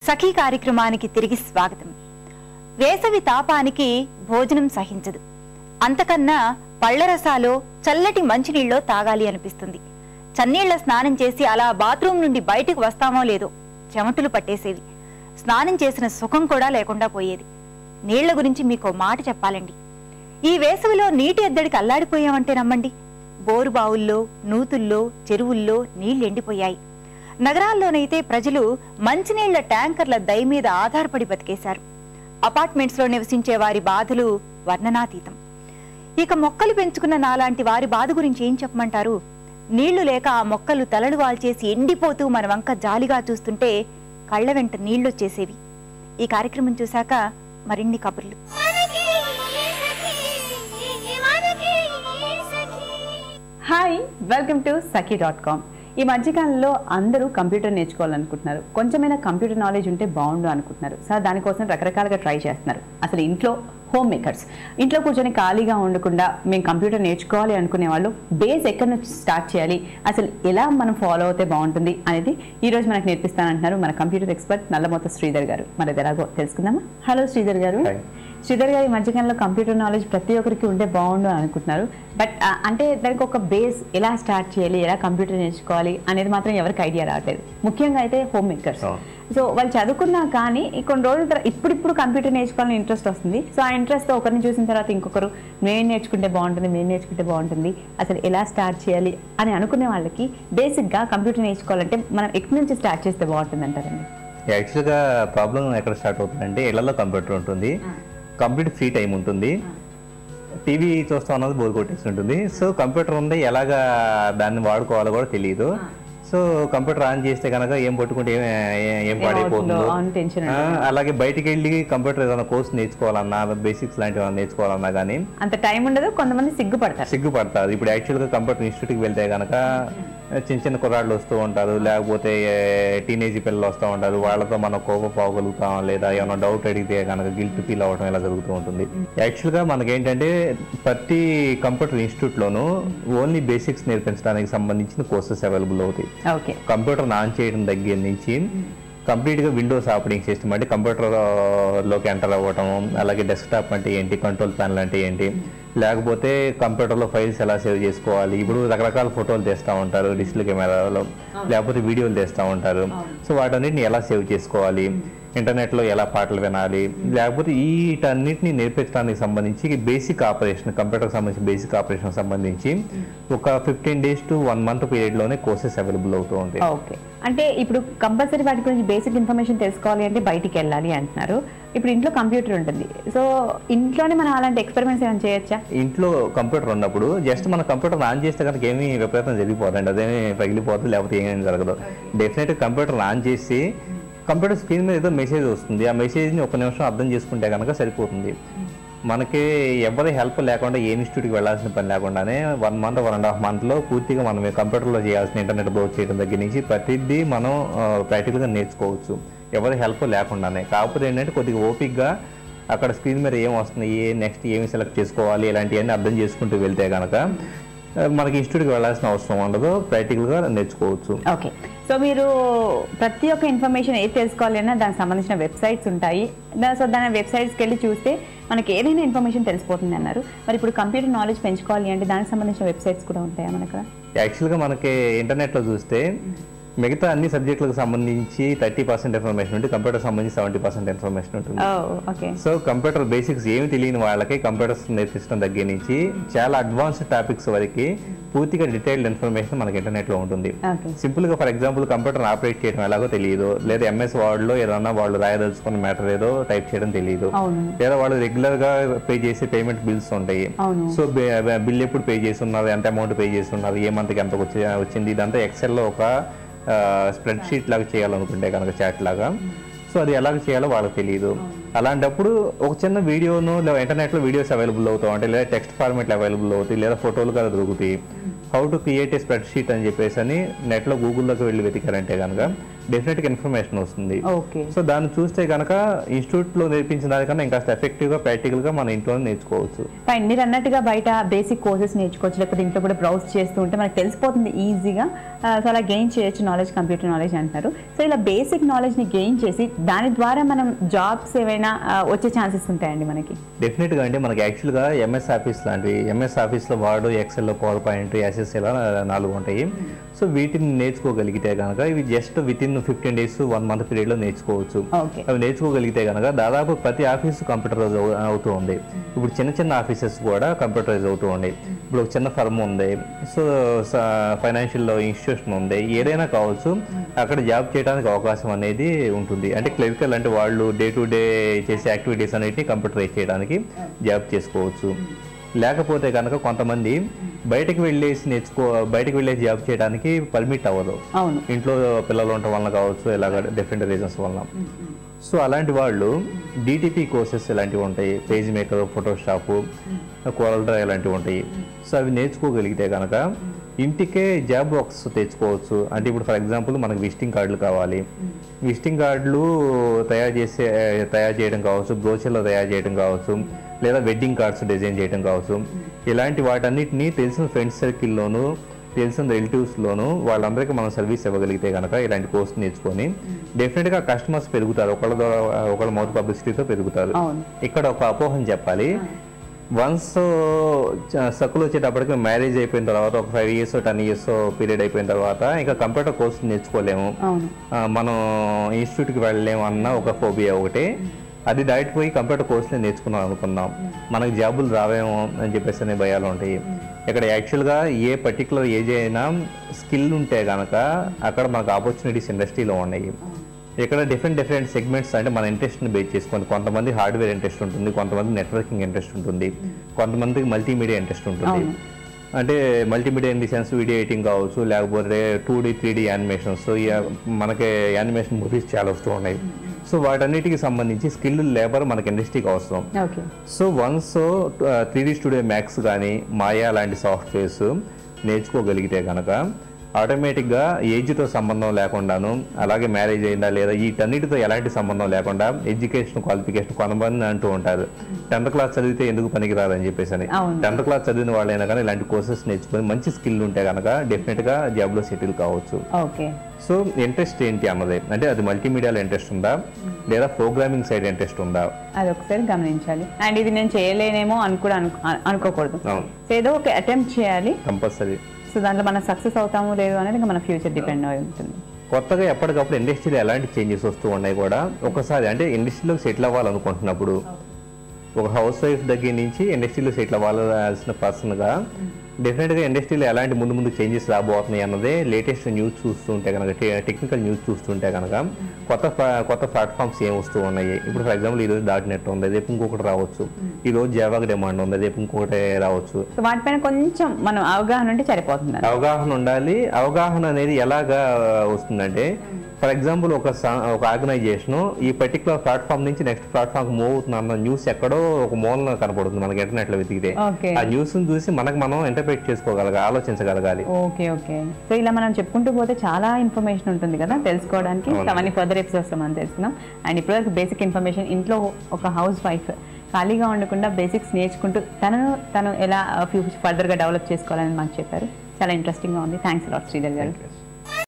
సఖీ కార్యక్రమానికి తిరిగి స్వాగతం. వేసవి తాపానికి భోజనం సహించదు. అంతకన్నా పళ్ళరసాలో చల్లటి మంచినీళ్ళో తాగాలి అనిపిస్తుంది. చన్నీళ్ల స్నానం చేసి అలా బాత్రూమ్ నుండి బయటికి వస్తామో లేదో చెమటలు పట్టేసేవి. స్నానం చేసిన సుఖం కూడా లేకుండా పోయేది. నీళ్ల గురించి మీకో మాట చెప్పాలండి. ఈ వేసవిలో నీటి ఎద్దడికి అల్లాడిపోయామంటే నమ్మండి. బోరు బావుల్లో, నూతుల్లో, చెరువుల్లో నీళ్లు ఎండిపోయాయి. నగరాల్లోనైతే ప్రజలు మంచినీళ్ల ట్యాంకర్ల దయ మీద ఆధారపడి బతికేశారు. అపార్ట్మెంట్స్ లో నివసించే వారి బాధలు వర్ణనాతీతం. ఇక మొక్కలు పెంచుకున్న నాలాంటి వారి బాధ గురించి ఏం చెప్పమంటారు? నీళ్లు లేక ఆ మొక్కలు తలలు వాల్చేసి ఎండిపోతూ మన వంక జాలిగా చూస్తుంటే కళ్ల వెంట నీళ్లొచ్చేసేవి. ఈ కార్యక్రమం చూశాక మరిన్ని కబుర్లు. హాయ్, వెల్కమ్ టు సఖీ.com. ఈ మధ్యకాలంలో అందరూ కంప్యూటర్ నేర్చుకోవాలనుకుంటున్నారు. కొంచెమైనా కంప్యూటర్ నాలెడ్జ్ ఉంటే బాగుండు అనుకుంటున్నారు. సార్ దానికోసం రకరకాలుగా ట్రై చేస్తున్నారు. అసలు ఇంట్లో హోమ్ మేకర్స్ ఇంట్లో కూర్చొని ఖాళీగా ఉండకుండా మేము కంప్యూటర్ నేర్చుకోవాలి అనుకునే వాళ్ళు బేస్ ఎక్కడి నుంచి స్టార్ట్ చేయాలి, అసలు ఎలా మనం ఫాలో అవుతే బాగుంటుంది అనేది ఈరోజు మనకు నేర్పిస్తానంటున్నారు మన కంప్యూటర్ ఎక్స్పర్ట్ నల్లమోత శ్రీధర్ గారు. మరి ఎలాగో తెలుసుకుందామా? హలో శ్రీధర్ గారు. శ్రీధర్ గారు, ఈ మధ్యకాలంలో కంప్యూటర్ నాలెడ్జ్ ప్రతి ఒక్కరికి ఉంటే బాగుండు అనుకుంటున్నారు. బట్ అంటే దానికి ఒక బేస్ ఎలా స్టార్ట్ చేయాలి, ఎలా కంప్యూటర్ నేర్చుకోవాలి అనేది మాత్రం ఎవరికి ఐడియా రావట్లేదు. ముఖ్యంగా అయితే హోమ్ మేకర్స్. సో వాళ్ళు చదువుకున్నా కానీ కొన్ని రోజుల తర్వాత ఇప్పుడిప్పుడు కంప్యూటర్ నేర్చుకోవాలని ఇంట్రెస్ట్ వస్తుంది. సో ఆ ఇంట్రెస్ట్తో ఒకరిని చూసిన తర్వాత ఇంకొకరు మేము నేర్చుకుంటే బాగుంటుంది, అసలు ఎలా స్టార్ట్ చేయాలి అని అనుకునే వాళ్ళకి బేసిక్గా కంప్యూటర్ నేర్చుకోవాలంటే మనం ఎక్కడి నుంచి స్టార్ట్ చేస్తే బాగుంటుంది అంటారండి? యాక్చువల్గా ప్రాబ్లం ఎక్కడ స్టార్ట్ అవుతుందంటే ఇళ్లలో కంప్యూటర్ ఉంటుంది, కంప్లీట్ ఫ్రీ టైం ఉంటుంది, టీవీ చూస్తాం అన్నది బోర్ కొట్టేసి ఉంటుంది. సో కంప్యూటర్ ఉంది, ఎలాగా దాన్ని వాడుకోవాలో కూడా తెలియదు. సో కంప్యూటర్ ఆన్ చేస్తే కనుక ఏం పట్టుకుంటే ఏం పాడైపోతుందో, అలాగే బయటికి వెళ్ళి కంప్యూటర్ ఏదైనా కోర్స్ నేర్చుకోవాలన్నా, బేసిక్స్ లాంటివి నేర్చుకోవాలన్నా కానీ అంత టైం ఉండదు. కొంతమంది సిగ్గుపడతారు. ఇప్పుడు యాక్చువల్గా కంప్యూటర్ ఇన్స్టిట్యూట్కి వెళ్తే కనుక చిన్న చిన్న కుర్రాళ్ళు వస్తూ ఉంటారు, లేకపోతే టీనేజ్ పిల్లలు వస్తూ ఉంటారు. వాళ్ళతో మనం కోపపోగలుగుతాం, లేదా ఏమైనా డౌట్ అడిగితే కనుక గిల్ట్ ఫీల్ అవ్వడం ఇలా జరుగుతూ ఉంటుంది. యాక్చువల్గా మనకేంటంటే ప్రతి కంప్యూటర్ ఇన్స్టిట్యూట్లోనూ ఓన్లీ బేసిక్స్ నేర్పించడానికి సంబంధించిన కోర్సెస్ అవైలబుల్ అవుతాయి. కంప్యూటర్ ఆన్ చేయడం దగ్గర నుంచి కంప్లీట్గా విండోస్ ఆపరేటింగ్ సిస్టమ్ అంటే కంప్యూటర్లోకి ఎంటర్ అవ్వటం, అలాగే డెస్క్టాప్ అంటే ఏంటి, కంట్రోల్ ప్యానల్ అంటే ఏంటి, లేకపోతే కంప్యూటర్లో ఫైల్స్ ఎలా సేవ్ చేసుకోవాలి. ఇప్పుడు రకరకాల ఫోటోలు తీస్తూ ఉంటారు డిజిటల్ కెమెరాలో, లేకపోతే వీడియోలు తీస్తూ ఉంటారు. సో వాటన్నిటిని ఎలా సేవ్ చేసుకోవాలి, ఇంటర్నెట్లో ఎలా పాటలు వినాలి, లేకపోతే వీటన్నిటిని నేర్పించడానికి సంబంధించి బేసిక్ ఆపరేషన్, కంప్యూటర్కి సంబంధించి బేసిక్ ఆపరేషన్ సంబంధించి ఒక 15 days to 1 month పీరియడ్లోనే కోర్సెస్ అవైలబుల్ అవుతూ ఉంటాయి. ఓకే, అంటే ఇప్పుడు కంపల్సరీ వాటి గురించి బేసిక్ ఇన్ఫర్మేషన్ తెలుసుకోవాలి అంటే బయటికి వెళ్ళాలి అంటున్నారు. ఇప్పుడు ఇంట్లో కంప్యూటర్ ఉంటుంది, సో ఇంట్లోనే మనం అలాంటి ఎక్స్పెరిమెంట్స్ ఏమైనా చేయొచ్చా? ఇంట్లో కంప్యూటర్ ఉన్నప్పుడు జస్ట్ మన కంప్యూటర్ ఆన్ చేస్తే కనుక ఏమీ విపరీతం జరిగిపోతుంది, అదేమీ పగిలిపోతుంది, లేకపోతే ఏమేమి జరగదు. డెఫినెట్గా కంప్యూటర్ ఆన్ చేసి కంప్యూటర్ స్క్రీన్ మీద ఏదో మెసేజ్ వస్తుంది, ఆ మెసేజ్ని ఒక నిమిషం అర్థం చేసుకుంటే కనుక సరిపోతుంది. మనకి ఎవరి హెల్ప్ లేకుండా ఏ ఇన్స్టిట్యూట్కి వెళ్ళాల్సిన పని లేకుండానే 1 month 1.5 monthలో పూర్తిగా మనం కంప్యూటర్లో చేయాల్సిన ఇంటర్నెట్ బ్రౌజ్ చేయడం దగ్గర నుంచి ప్రతిదీ మనం ప్రాక్టికల్గా నేర్చుకోవచ్చు ఎవరి హెల్ప్ లేకుండానే. కాకపోతే ఏంటంటే కొద్దిగా ఓపిక్గా అక్కడ స్క్రీన్ మీద ఏం వస్తుంది, నెక్స్ట్ ఏమి సెలెక్ట్ చేసుకోవాలి, ఇలాంటివన్నీ అర్థం చేసుకుంటూ వెళ్తే కనుక మనకి ఇన్స్టిట్యూట్కి వెళ్ళాల్సిన అవసరం ఉండదు, ప్రాక్టికల్గా నేర్చుకోవచ్చు. ఓకే, సో మీరు ప్రతి ఒక్క ఇన్ఫర్మేషన్ ఏది తెలుసుకోవాలి అన్నా దానికి సంబంధించిన వెబ్సైట్స్ ఉంటాయి. సో దాని వెబ్సైట్స్కి వెళ్ళి చూస్తే మనకి ఏదైనా ఇన్ఫర్మేషన్ తెలిసిపోతుంది అన్నారు. మరి ఇప్పుడు కంప్యూటర్ నాలెడ్జ్ పెంచుకోవాలి అంటే దానికి సంబంధించిన వెబ్సైట్స్ కూడా ఉంటాయా మనకు? యాక్చువల్గా మనకి ఇంటర్నెట్లో చూస్తే మిగతా అన్ని సబ్జెక్టులకు సంబంధించి 30% ఇన్ఫర్మేషన్ ఉంటుంది, కంప్యూటర్ సంబంధించి 70% ఇన్ఫర్మేషన్ ఉంటుంది. సో కంప్యూటర్ బేసిక్స్ ఏమి తెలియని వాళ్ళకి కంప్యూటర్స్ నేర్పించడం దగ్గర నుంచి చాలా అడ్వాన్స్డ్ టాపిక్స్ వరకు పూర్తిగా డీటెయిల్డ్ ఇన్ఫర్మేషన్ మనకి ఇంటర్నెట్లో ఉంటుంది. సింపుల్గా ఫర్ ఎగ్జాంపుల్ కంప్యూటర్ ఆపరేట్ చేయడం ఎలాగో తెలియదు, లేదా MS Wordలో ఏదన్నా వాళ్ళు రాయదలుచుకున్న మ్యాటర్ ఏదో టైప్ చేయడం తెలియదు, లేదా వాళ్ళు రెగ్యులర్గా పే చేసే పేమెంట్ బిల్స్ ఉంటాయి. సో బిల్ ఎప్పుడు పే చేసి ఉన్నారు, ఎంత అమౌంట్ పే చేసి ఉన్నారు, ఏ మంత్కి ఎంత వచ్చింది, ఇదంతా ఎక్సెల్లో ఒక స్ప్రెడ్ షీట్ లాగా చేయాలనుకుంటే కనుక చాట్ లాగా, సో అది ఎలాగ చేయాలో వాళ్ళకి తెలియదు. అలాంటప్పుడు ఒక చిన్న వీడియోను లేదా ఇంటర్నెట్లో వీడియోస్ అవైలబుల్ అవుతూ ఉంటాయి, లేదా టెక్స్ట్ ఫార్మేట్లు అవైలబుల్ అవుతాయి, లేదా ఫోటోలు కూడా దొరుకుతాయి. How to create a spread sheet అని చెప్పేసి అని నెట్లో గూగుల్లోకి వెళ్ళి వెతికారంటే కనుక డెఫినెట్ గా ఇన్ఫర్మేషన్ వస్తుంది. సో దాన్ని చూస్తే కనుక ఇన్స్టిట్యూట్ లో నేర్పించిన దానికన్నా ఇంకా ఎఫెక్టివ్ గా ప్రాక్టికల్ గా మన ఇంట్లో నేర్చుకోవచ్చు. మీరు అన్నట్టుగా బయట బేసిక్ కోర్సెస్ నేర్చుకోవచ్చు, లేకపోతే ఇంట్లో కూడా బ్రౌజ్ చేస్తూ ఉంటే మనకు తెలిసిపోతుంది ఈజీగా. సో అలా గెయిన్ చేయొచ్చు నాలెడ్జ్, కంప్యూటర్ నాలెడ్జ్ అంటారు. సో ఇలా బేసిక్ నాలెడ్జ్ ని గెయిన్ చేసి దాని ద్వారా మనం జాబ్స్ ఏమైనా వచ్చే ఛాన్సెస్ ఉంటాయండి మనకి? డెఫినెట్ గా అండి. మనకి యాక్చువల్ గా ఎంఎస్ ఆఫీస్ లాంటివి, ఎంఎస్ ఆఫీస్ లో వర్డ్, ఎక్సెల్, పవర్ పాయింట్, ఎస్ఎస్ ఇలా 4 ఉంటాయి. సో వీటిని నేర్చుకోగలిగితే కనుక ఇవి just within 15 days 1 month period లో నేర్చుకోవచ్చు. అవి నేర్చుకోగలిగితే కనుక దాదాపు ప్రతి ఆఫీసు కంప్యూటరైజ్ అవుతూ ఉంది. ఇప్పుడు చిన్న చిన్న ఆఫీసెస్ కూడా కంప్యూటరైజ్ అవుతూ ఉన్నాయి. ఇప్పుడు ఒక చిన్న ఫర్మ్ ఉంది, సో ఫైనాన్షియల్ ఇన్స్టిట్యూషన్ ఉంది, ఏదైనా కావచ్చు, అక్కడ జాబ్ చేయడానికి అవకాశం అనేది ఉంటుంది. అంటే క్లరికల్ అంటే వాళ్ళు డే టు డే చేసే యాక్టివిటీస్ అన్నిటిని కంప్యూటరైజ్ చేయడానికి జాబ్ చేసుకోవచ్చు. లేకపోతే కనుక కొంతమంది బయటకు వెళ్ళేసి జాబ్ చేయడానికి పర్మిట్ అవ్వదు, ఇంట్లో పిల్లలు ఉండటం వల్ల కావచ్చు, ఇలాగ డిఫరెంట్ రీజన్స్ వల్ల. సో అలాంటి వాళ్ళు డిటిపి కోర్సెస్ ఇలాంటివి ఉంటాయి, పేజ్ మేకర్, ఫోటోషాప్, కోరల్డ్రా ఇలాంటివి ఉంటాయి. సో అవి నేర్చుకోగలిగితే కనుక ఇంటికే జాబ్ వర్క్స్ తెచ్చుకోవచ్చు. అంటే ఇప్పుడు ఫర్ ఎగ్జాంపుల్ మనకు విజిటింగ్ కార్డులు కావాలి, విజిటింగ్ కార్డులు తయారు చేయడం కావచ్చు, బ్రోచర్లు తయారు చేయడం కావచ్చు, లేదా వెడ్డింగ్ కార్డ్స్ డిజైన్ చేయడం కావచ్చు. ఇలాంటి వాటన్నిటిని తెలిసిన ఫ్రెండ్స్ సర్కిల్లోనూ, తెలిసిన రిలేటివ్స్లోనూ వాళ్ళందరికీ మనం సర్వీస్ ఇవ్వగలిగితే కనుక ఇలాంటి కోర్స్ నేర్చుకొని డెఫినెట్గా కస్టమర్స్ పెరుగుతారు, ఒకళ్ళ మౌత్ పబ్లిసిటీతో పెరుగుతారు. ఇక్కడ ఒక అపోహం చెప్పాలి. వన్స్ సర్కిల్ వచ్చేటప్పటికి మ్యారేజ్ అయిపోయిన తర్వాత ఒక 5 years 10 years పీరియడ్ అయిపోయిన తర్వాత ఇంకా కంప్యూటర్ కోర్స్ నేర్చుకోలేము, మనం ఇన్స్టిట్యూట్కి వెళ్ళలేము అన్న ఒక ఫోబియా ఒకటి. అది దాటిపోయి కంప్యూటర్ కోర్సులే నేర్చుకున్నాం అనుకున్నాం, మనకు జాబులు రావేమో అని చెప్పేసి అనే భయాలు ఉంటాయి. ఇక్కడ యాక్చువల్గా ఏ పర్టికులర్ ఏజ్ అయినా స్కిల్ ఉంటే కనుక అక్కడ మనకు ఆపర్చునిటీస్ ఇండస్ట్రీలో ఉన్నాయి. ఇక్కడ డిఫరెంట్ సెగ్మెంట్స్, అంటే మన ఇంట్రెస్ట్ని బేస్ చేసుకొని కొంతమంది హార్డ్వేర్ ఇంట్రెస్ట్ ఉంటుంది, కొంతమంది నెట్వర్కింగ్ ఇంట్రెస్ట్ ఉంటుంది, కొంతమందికి మల్టీమీడియా ఇంట్రెస్ట్ ఉంటుంది. అంటే multimedia in the sense video editing కావచ్చు, లేకపోతే 2D 3D యానిమేషన్స్, మనకి యానిమేషన్ మూవీస్ చాలా వస్తూ ఉన్నాయి. సో వాటన్నిటికి సంబంధించి స్కిల్ లేబర్ మనకి ఇండస్ట్రీకి అవసరం. So once 3D studio max కానీ మాయా లాంటి సాఫ్ట్వేర్స్ నేర్చుకోగలిగితే కనుక ఆటోమేటిక్గా ఏజ్తో సంబంధం లేకుండాను, అలాగే మ్యారేజ్ అయిందా లేదా వీటన్నిటితో ఎలాంటి సంబంధం లేకుండా ఎడ్యుకేషన్ క్వాలిఫికేషన్ కొంతమంది అంటూ ఉంటారు 10th class చదివితే ఎందుకు పనికిరాదని చెప్పేసి అని. 10th class చదివిన వాళ్ళైనా కానీ ఇలాంటి కోర్సెస్ నేర్చుకొని మంచి స్కిల్ ఉంటే కనుక డెఫినెట్గా జాబ్లో సెటిల్ కావచ్చు. సో ఇంట్రెస్ట్ ఏంటి అన్నది, అంటే అది మల్టీమీడియాలో ఇంట్రెస్ట్ ఉందా లేదా ప్రోగ్రామింగ్ సైడ్ ఇంట్రెస్ట్ ఉందా, అది ఒకసారి గమనించాలి. అండ్ ఇది నేను చేయలేనేమో అని కూడా అనుకోకూడదు, ఏదో ఒక అటెంప్ట్ చేయాలి కంపల్సరీ. సో దాంట్లో మనం సక్సెస్ అవుతాము లేదు అనేది మన ఫ్యూచర్ డిపెండ్ అయి ఉంటుంది. కొత్తగా ఎప్పటికప్పుడు ఇండస్ట్రీలో ఎలాంటి చేంజెస్ వస్తూ ఉన్నాయి కూడా ఒకసారి, అంటే ఇండస్ట్రీలోకి సెటిల్ అవ్వాలనుకుంటున్నప్పుడు ఒక హౌస్ వైఫ్ దగ్గర నుంచి ఇండస్ట్రీలో సెటిల్ అవ్వాల్సిన పర్సన్గా డెఫినెట్గా ఇండస్ట్రీలో ఎలాంటి ముందు చేంజెస్ రాబోతున్నాయి అన్నదే లేటెస్ట్ న్యూస్ చూస్తుంటే కనుక, టెక్నికల్ న్యూస్ చూస్తుంటే కనుక కొత్త ప్లాట్ఫామ్స్ ఏం వస్తూ ఉన్నాయి. ఇప్పుడు ఫర్ ఎగ్జాంపుల్ ఈరోజు .NET ఉంది, రేపు ఇంకొకటి రావచ్చు, ఈరోజు జావాకి డిమాండ్ ఉంది, రేపు ఇంకొకటి రావచ్చు. వాటిపైన కొంచెం మనం అవగాహన ఉంటే సరిపోతుంది. అవగాహన ఉండాలి. అవగాహన అనేది ఎలాగా వస్తుందంటే ఫర్ ఎగ్జాంపుల్ ఒక ఆర్గనైజేషన్ ఈ పర్టికులర్ ప్లాట్ఫామ్ నుంచి నెక్స్ట్ ప్లాట్ఫామ్ మూవ్ అవుతున్న న్యూస్ ఎక్కడో ఒక మూలన కనపడుతుంది మనకి ఇంటర్నెట్ లో వెతికితే. ఆ న్యూస్ చూసి మనం ఇంటర్ప్రెట్ చేసుకోగలగాలి, ఆలోచించగలగాలి. సో ఇలా మనం చెప్పుకుంటూ పోతే చాలా ఇన్ఫర్మేషన్ ఉంటుంది కదా తెలుసుకోవడానికి. అవన్నీ ఫర్దర్ ఎపిసోడ్స్ మనం తెలుసుకున్నాం. అండ్ ఇప్పటివరకు బేసిక్ ఇన్ఫర్మేషన్, ఇంట్లో ఒక హౌస్ వైఫ్ ఖాళీగా ఉండకుండా బేసిక్స్ నేర్చుకుంటూ తను ఎలా ఫర్దర్గా డెవలప్ చేసుకోవాలని మాకు చెప్పారు. చాలా ఇంట్రెస్టింగ్గా ఉంది. థ్యాంక్స్ లాట్ శ్రీధర్ గారు.